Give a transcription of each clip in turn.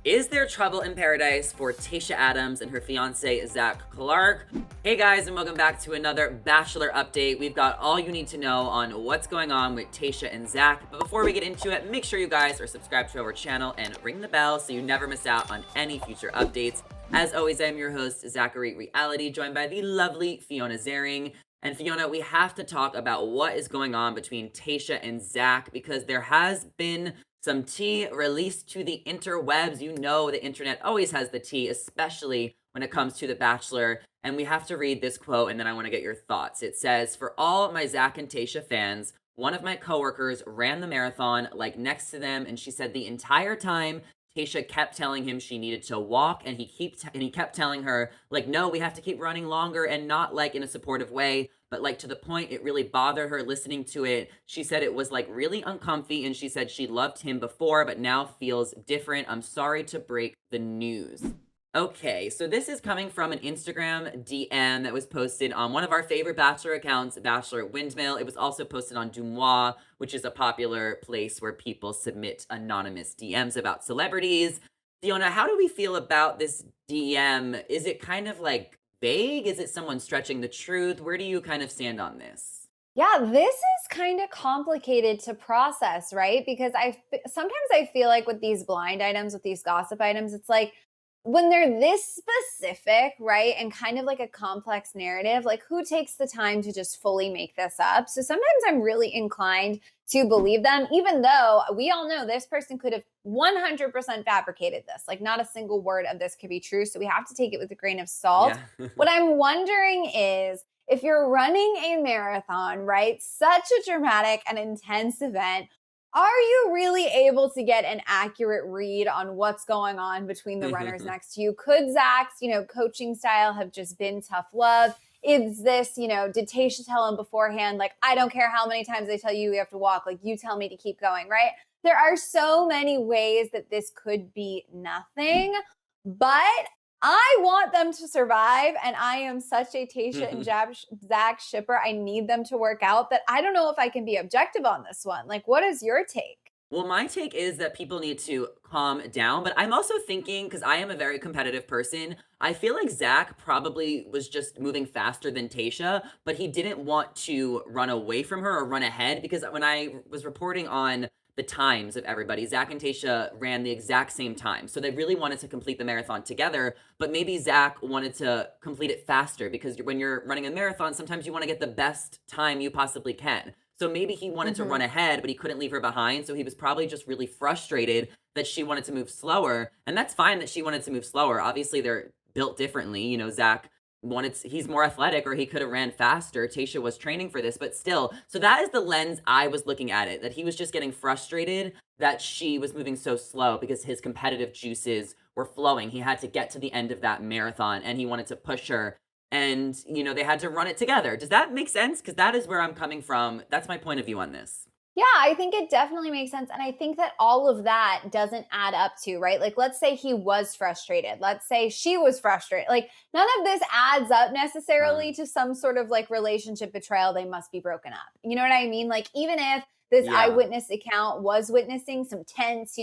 Is there trouble in paradise for Tayshia Adams and her fiance, Zac Clark? Hey guys, and welcome back to another Bachelor update. We've got all you need to know on what's going on with Tayshia and Zac. But before we get into it, make sure you guys are subscribed to our channel and ring the bell so you never miss out on any future updates. As always, I'm your host, Zachary Reality, joined by the lovely Fiona Zaring. And Fiona, we have to talk about what is going on between Tayshia and Zac because there has been some tea released to the interwebs. You know, the internet always has the tea, especially when it comes to The Bachelor. And we have to read this quote, and then I want to get your thoughts. It says, "For all my Zac and Tayshia fans, one of my coworkers ran the marathon like next to them, and she said the entire time Tayshia kept telling him she needed to walk, and he kept telling her, like, no, we have to keep running longer, and not like in a supportive way, but like to the point it really bothered her listening to it. She said it was like really uncomfy, and she said she loved him before, but now feels different. I'm sorry to break the news." Okay, so this is coming from an Instagram DM that was posted on one of our favorite Bachelor accounts, Bachelor Windmill. It was also posted on Dumois, which is a popular place where people submit anonymous DMs about celebrities. Fiona, how do we feel about this DM? Is it kind of like vague? Is it someone stretching the truth? Where do you kind of stand on this? Yeah, this is kind of complicated to process, right? Because sometimes I feel like with these blind items, with these gossip items, it's like when they're this specific, right? And kind of like a complex narrative, like who takes the time to just fully make this up? So sometimes I'm really inclined to believe them, even though we all know this person could have 100% fabricated this. Like not a single word of this could be true. So we have to take it with a grain of salt. Yeah. What I'm wondering is, if you're running a marathon, right? Such a dramatic and intense event, are you really able to get an accurate read on what's going on between the runners next to you? Could Zach's, coaching style have just been tough love? Is this, did Tayshia tell him beforehand, like, I don't care how many times they tell you have to walk, like, you tell me to keep going, right? There are so many ways that this could be nothing, but I want them to survive, and I am such a Tayshia and Zac shipper. I need them to work out that I don't know if I can be objective on this one. Like, what is your take? Well, my take is that people need to calm down, but I'm also thinking, because I am a very competitive person, I feel like Zac probably was just moving faster than Tayshia, but he didn't want to run away from her or run ahead, because when I was reporting on the times of everybody, Zac and Tayshia ran the exact same time. So they really wanted to complete the marathon together, but maybe Zac wanted to complete it faster because when you're running a marathon, sometimes you want to get the best time you possibly can. So maybe he wanted to run Mhm. ahead, but he couldn't leave her behind. So he was probably just really frustrated that she wanted to move slower. And that's fine that she wanted to move slower. Obviously, they're built differently. You know, Zac he's more athletic, or he could have ran faster. Tayshia was training for this, but still. So that is the lens I was looking at it, that he was just getting frustrated that she was moving so slow because his competitive juices were flowing. He had to get to the end of that marathon and he wanted to push her, and they had to run it together. Does that make sense? Because that is where I'm coming from. That's my point of view on this. Yeah, I think it definitely makes sense. And I think that all of that doesn't add up to, right? Like, let's say he was frustrated. Let's say she was frustrated. Like, none of this adds up Uh, necessarily to some sort of like relationship betrayal. They must be broken up. You know what I mean? Like, even if this yeah. eyewitness account was witnessing some tense,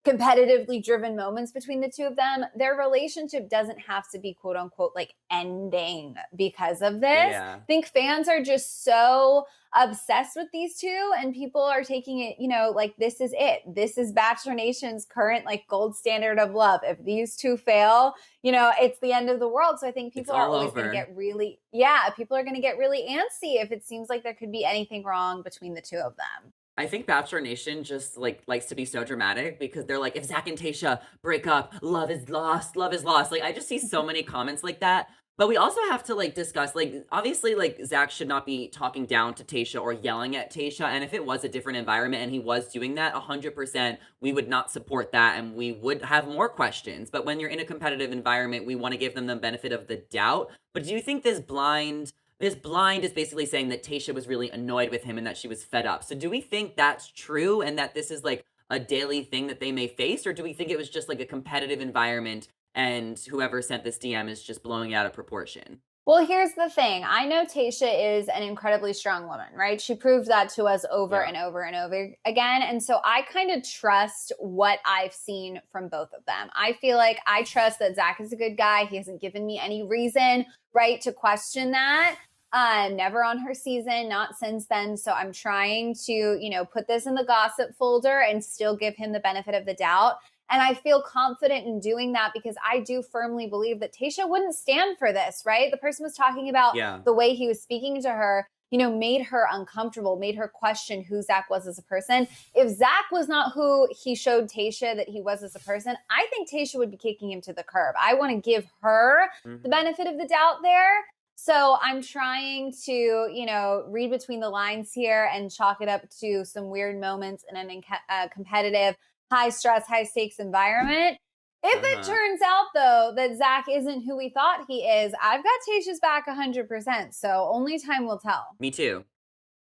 competitively driven moments between the two of them, their relationship doesn't have to be quote unquote like ending because of this. Yeah. I think fans are just so obsessed with these two, and people are taking it, like this is it. This is Bachelor Nation's current like gold standard of love. If these two fail, it's the end of the world. So I think It's people are all always going to over. get really, yeah, people are going to get really antsy if it seems like there could be anything wrong between the two of them. I think Bachelor Nation just likes to be so dramatic because they're like, if Zac and Tayshia break up, love is lost, love is lost. Like I just see so many comments like that. But we also have to discuss, obviously, Zac should not be talking down to Tayshia or yelling at Tayshia. And if it was a different environment and he was doing that, 100%, we would not support that and we would have more questions. But when you're in a competitive environment, we want to give them the benefit of the doubt. But do you think this blind is basically saying that Tayshia was really annoyed with him and that she was fed up. So do we think that's true and that this is like a daily thing that they may face? Or do we think it was just like a competitive environment and whoever sent this DM is just blowing it out of proportion? Well, here's the thing. I know Tayshia is an incredibly strong woman, right? She proved that to us over Yeah. and over and over again. And so I kind of trust what I've seen from both of them. I feel like I trust that Zac is a good guy. He hasn't given me any reason, right, to question that. Never on her season, not since then. So I'm trying to, put this in the gossip folder and still give him the benefit of the doubt. And I feel confident in doing that because I do firmly believe that Tayshia wouldn't stand for this, right? The person was talking about Yeah. the way he was speaking to her, made her uncomfortable, made her question who Zac was as a person. If Zac was not who he showed Tayshia that he was as a person, I think Tayshia would be kicking him to the curb. I want to give her the benefit of the doubt there. So I'm trying to, read between the lines here and chalk it up to some weird moments in a competitive, high stress, high stakes environment. If it turns out though that Zac isn't who we thought he is, I've got Tayshia's back 100%. So only time will tell. Me too.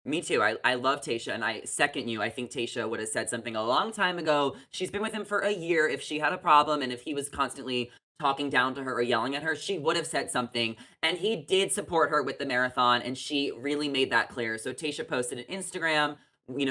Me too. I love Tayshia, and I second you. I think Tayshia would have said something a long time ago. She's been with him for a year. If she had a problem and if he was constantly talking down to her or yelling at her, she would have said something. And he did support her with the marathon, and she really made that clear. So Tayshia posted an Instagram,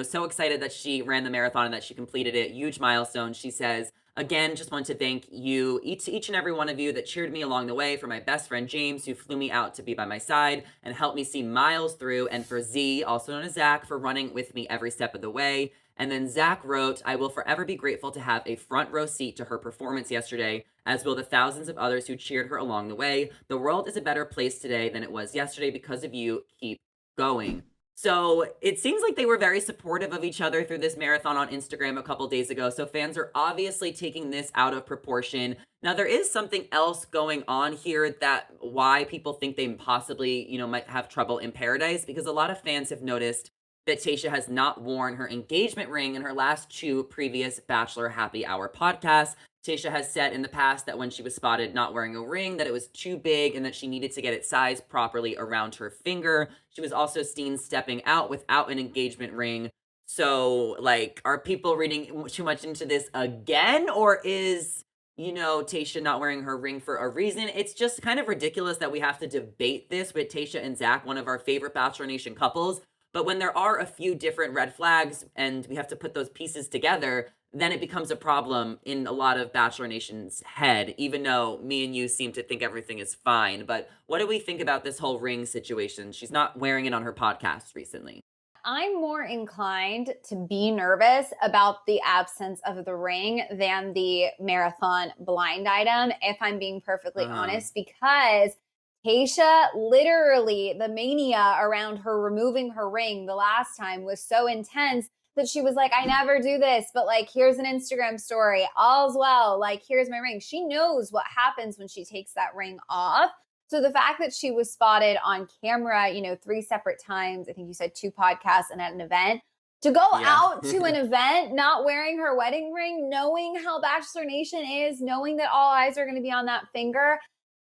so excited that she ran the marathon and that she completed it. Huge milestone. She says, again, just want to thank you, each and every one of you that cheered me along the way, for my best friend James, who flew me out to be by my side and helped me see miles through, and for Z, also known as Zac, for running with me every step of the way. And then Zac wrote, I will forever be grateful to have a front row seat to her performance yesterday, as will the thousands of others who cheered her along the way. The world is a better place today than it was yesterday because of you. Keep going. So it seems like they were very supportive of each other through this marathon on Instagram a couple days ago. So fans are obviously taking this out of proportion. Now, there is something else going on here that why people think they possibly, might have trouble in paradise, because a lot of fans have noticed that Tayshia has not worn her engagement ring in her last two previous Bachelor Happy Hour podcasts. Tayshia has said in the past that when she was spotted not wearing a ring, that it was too big and that she needed to get it sized properly around her finger. She was also seen stepping out without an engagement ring. So, like, are people reading too much into this again? Or is, Tayshia not wearing her ring for a reason? It's just kind of ridiculous that we have to debate this with Tayshia and Zac, one of our favorite Bachelor Nation couples. But when there are a few different red flags and we have to put those pieces together, then it becomes a problem in a lot of Bachelor Nation's head, even though me and you seem to think everything is fine. But what do we think about this whole ring situation? She's not wearing it on her podcast recently. I'm more inclined to be nervous about the absence of the ring than the marathon blind item, if I'm being perfectly honest, because Tayshia, literally, the mania around her removing her ring the last time was so intense that she was like, I never do this, but like, here's an Instagram story. All's well. Like, here's my ring. She knows what happens when she takes that ring off. So the fact that she was spotted on camera, three separate times, I think you said two podcasts and at an event, to go out to an event not wearing her wedding ring, knowing how Bachelor Nation is, knowing that all eyes are going to be on that finger,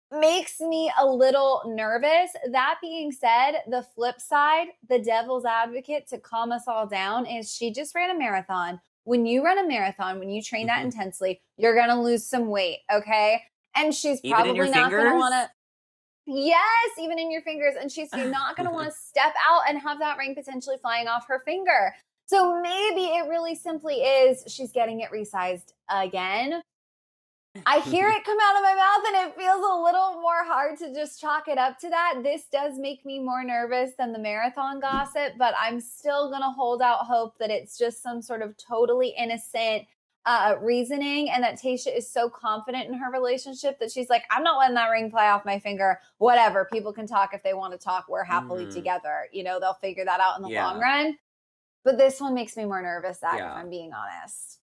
makes me a little nervous. That being said, the flip side, the devil's advocate to calm us all down, is she just ran a marathon. When you run a marathon, when you train that intensely, you're going to lose some weight, okay? And she's probably not going to want to. Yes, even in your fingers. And she's not going to want to step out and have that ring potentially flying off her finger. So maybe it really simply is she's getting it resized again. I hear it come out of my mouth and it feels a little more hard to just chalk it up to that. This does make me more nervous than the marathon gossip, but I'm still going to hold out hope that it's just some sort of totally innocent reasoning, and that Tayshia is so confident in her relationship that she's like, I'm not letting that ring fly off my finger. Whatever. People can talk if they want to talk. We're happily together. They'll figure that out in the long run. But this one makes me more nervous, Zac, if I'm being honest.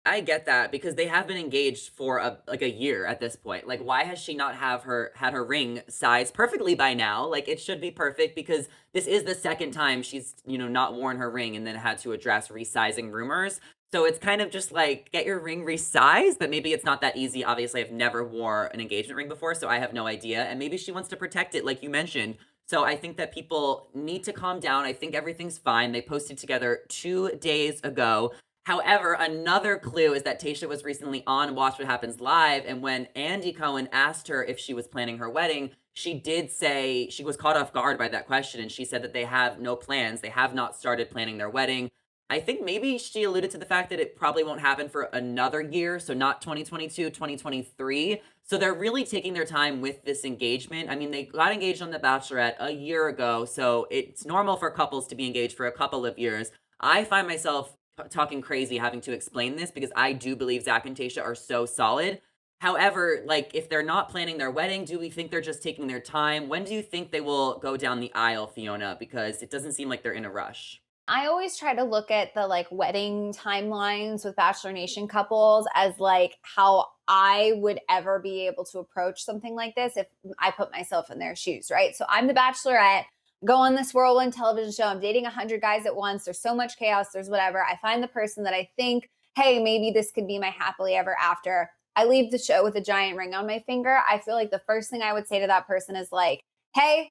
I get that, because they have been engaged for a year at this point. Like, why has she not had her ring sized perfectly by now? Like, it should be perfect, because this is the second time she's, not worn her ring and then had to address resizing rumors. So it's kind of just like, get your ring resized, but maybe it's not that easy. Obviously, I've never wore an engagement ring before, so I have no idea. And maybe she wants to protect it, like you mentioned. So I think that people need to calm down. I think everything's fine. They posted together 2 days ago. However, another clue is that Tayshia was recently on Watch What Happens Live, and when Andy Cohen asked her if she was planning her wedding, she did say she was caught off guard by that question, and she said that they have no plans. They have not started planning their wedding. I think maybe she alluded to the fact that it probably won't happen for another year, so not 2022, 2023. So they're really taking their time with this engagement. I mean, they got engaged on The Bachelorette a year ago, so it's normal for couples to be engaged for a couple of years. I find myself talking crazy having to explain this because I do believe Zac and Tayshia are so solid. However, like if they're not planning their wedding, do we think they're just taking their time? When do you think they will go down the aisle, Fiona? Because it doesn't seem like they're in a rush. I always try to look at the like wedding timelines with Bachelor Nation couples as like how I would ever be able to approach something like this if I put myself in their shoes, right? So I'm the Bachelorette, go on this whirlwind television show. I'm dating 100 guys at once. There's so much chaos. There's whatever. I find the person that I think, hey, maybe this could be my happily ever after. I leave the show with a giant ring on my finger. I feel like the first thing I would say to that person is like, hey,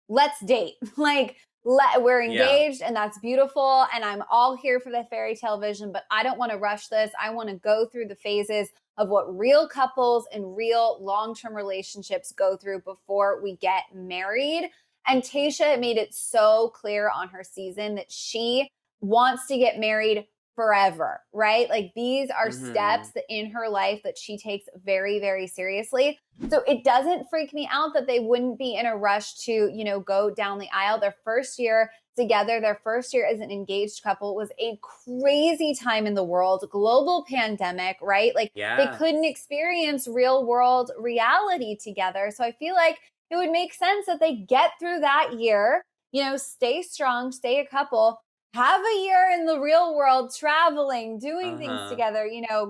let's date. Like, we're Yeah. engaged and that's beautiful. And I'm all here for the fairy tale vision, but I don't want to rush this. I want to go through the phases of what real couples and real long term relationships go through before we get married. And Tayshia made it so clear on her season that she wants to get married forever, right? Like these are Hmm. steps that in her life that she takes very, very seriously. So it doesn't freak me out that they wouldn't be in a rush to, go down the aisle. Their first year together, their first year as an engaged couple was a crazy time in the world, global pandemic, right? Like they Yeah. couldn't experience real world reality together. So I feel like it would make sense that they get through that year, stay strong, stay a couple, have a year in the real world, traveling, doing things Uh-huh. together.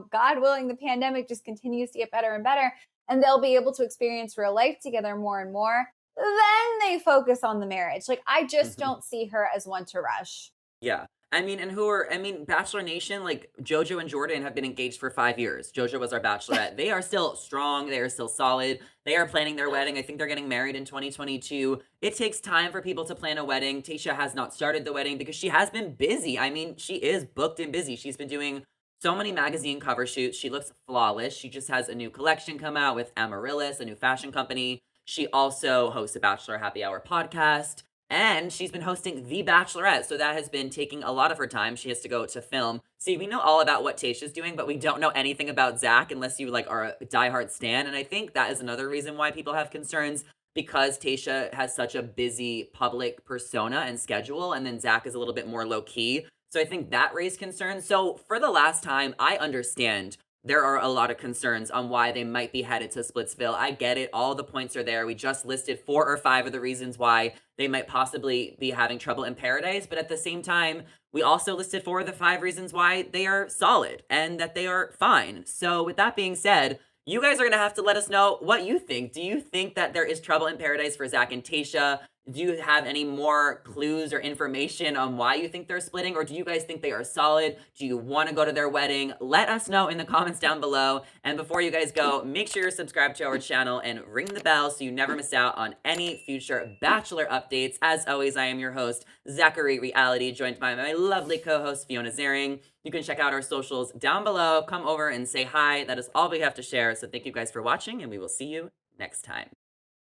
God willing, the pandemic just continues to get better and better, and they'll be able to experience real life together more and more. Then they focus on the marriage. Like, I just don't see her as one to rush. Yeah. I mean, Bachelor Nation, like JoJo and Jordan have been engaged for 5 years. JoJo was our bachelorette. They are still strong. They are still solid. They are planning their wedding. I think they're getting married in 2022. It takes time for people to plan a wedding. Tayshia has not started the wedding because she has been busy. I mean, she is booked and busy. She's been doing so many magazine cover shoots. She looks flawless. She just has a new collection come out with Amaryllis, a new fashion company. She also hosts a Bachelor Happy Hour podcast. And she's been hosting The Bachelorette. So that has been taking a lot of her time. She has to go to film. See, we know all about what Tayshia's doing, but we don't know anything about Zac unless you like are a diehard stan. And I think that is another reason why people have concerns because Tayshia has such a busy public persona and schedule, and then Zac is a little bit more low key. So I think that raised concerns. So for the last time, I understand there are a lot of concerns on why they might be headed to Splitsville. I get it. All the points are there. We just listed 4 or 5 of the reasons why they might possibly be having trouble in paradise. But at the same time, we also listed 4 of the 5 reasons why they are solid and that they are fine. So, with that being said, you guys are going to have to let us know what you think. Do you think that there is trouble in paradise for Zac and Tayshia? Do you have any more clues or information on why you think they're splitting? Or do you guys think they are solid? Do you want to go to their wedding? Let us know in the comments down below. And before you guys go, make sure you're subscribed to our channel and ring the bell so you never miss out on any future Bachelor updates. As always, I am your host, Zachary Reality, joined by my lovely co-host, Fiona Zaring. You can check out our socials down below. Come over and say hi. That is all we have to share. So thank you guys for watching, and we will see you next time.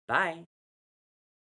Bye.